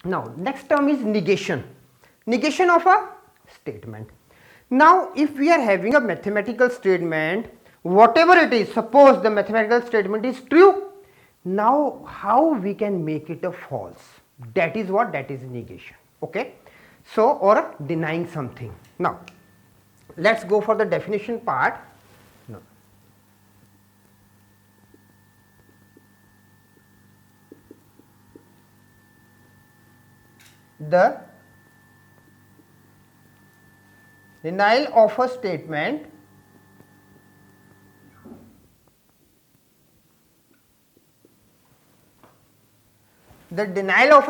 Now next term is negation, negation of a statement. Now if we are having a mathematical statement, whatever it is, suppose the mathematical statement is true, now how we can make it a false? That is what, that is negation. Okay, so or denying something. Now let's go for the definition part. Now, the denial of a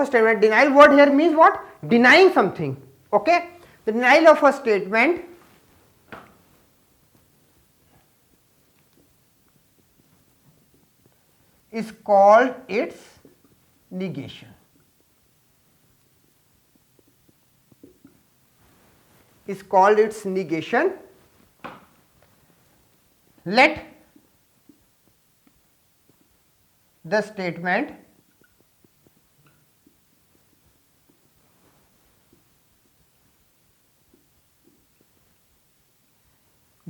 statement denial word here means what? Denying something. Okay, the denial of a statement is called its negation. Is called its negation. Let the statement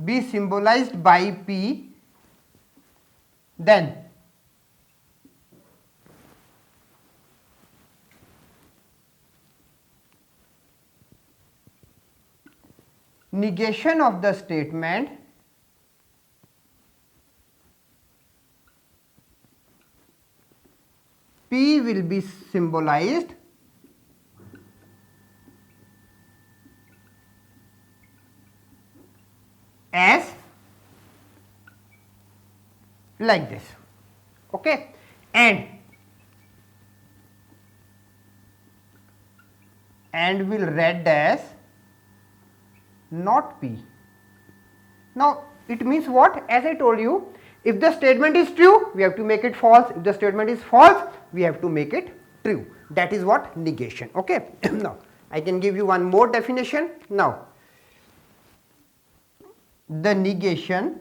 be symbolized by P, then negation of the statement P will be symbolized as like this. Okay, and will read as not P. Now it means what? As I told you, if the statement is true, we have to make it false. If the statement is false, we have to make it true. That is what negation. Okay. Now I can give you one more definition. Now the negation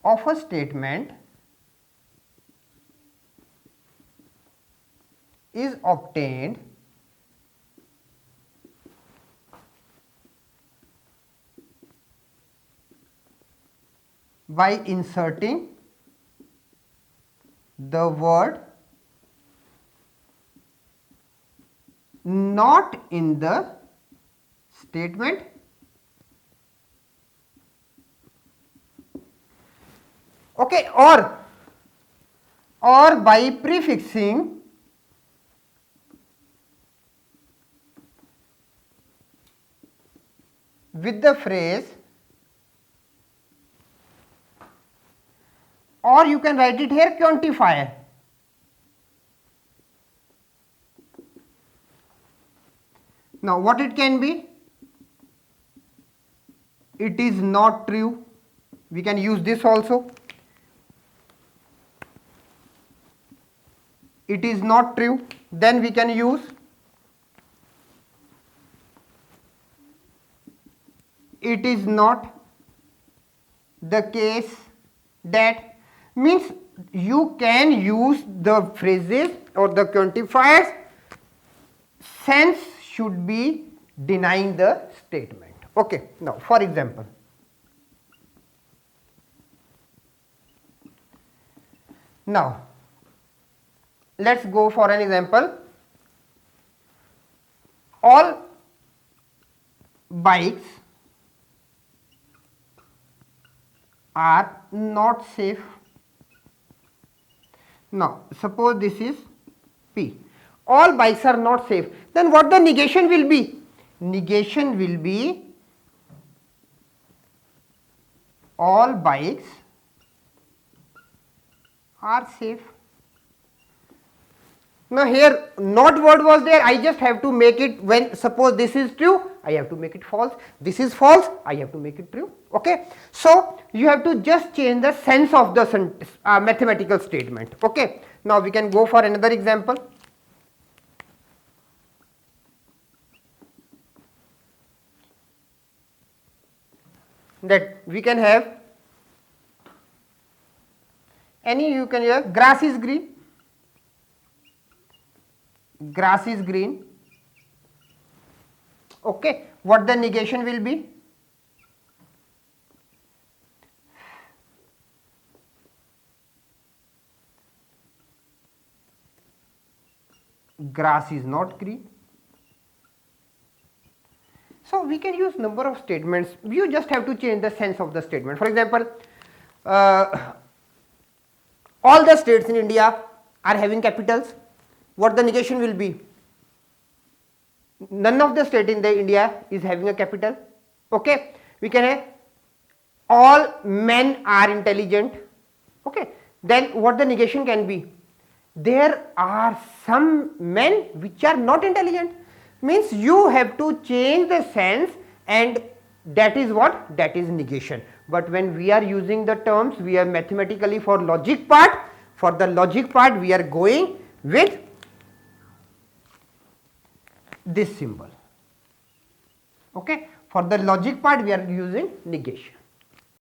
of a statement is obtained by inserting the word not in the statement okay, or by prefixing with the phrase, or you can write it here quantifier. Now what it can be? It is not true. We can use this also. It is not true. Then we can use it is not the case that. Means you can use the phrases or the quantifiers, sense should be denying the statement. Okay. Now for example, now let's go for an example. All bikes are not safe. Now suppose this is P. All bikes are not safe. Then what the negation will be? Negation will be all bikes are safe. Now here not word was there, I just have to make it, when suppose this is true, I have to make it false. This is false, I have to make it true. Okay. So you have to just change the sense of the mathematical statement. Okay. Now we can go for another example. That we can have any, you can have grass is green. grass is green. Okay, what the negation will be? Grass is not green. So we can use number of statements. You just have to change the sense of the statement. For example, all the states in India are having capitals. What the negation will be? None of the state in the India is having a capital. Okay, we can have all men are intelligent. Okay, then what the negation can be? There are some men which are not intelligent. Means you have to change the sense, and that is what? That is negation. But when we are using the terms, we are mathematically for logic part. For the logic part, we are going with this symbol. Okay, for the logic part, we are using negation.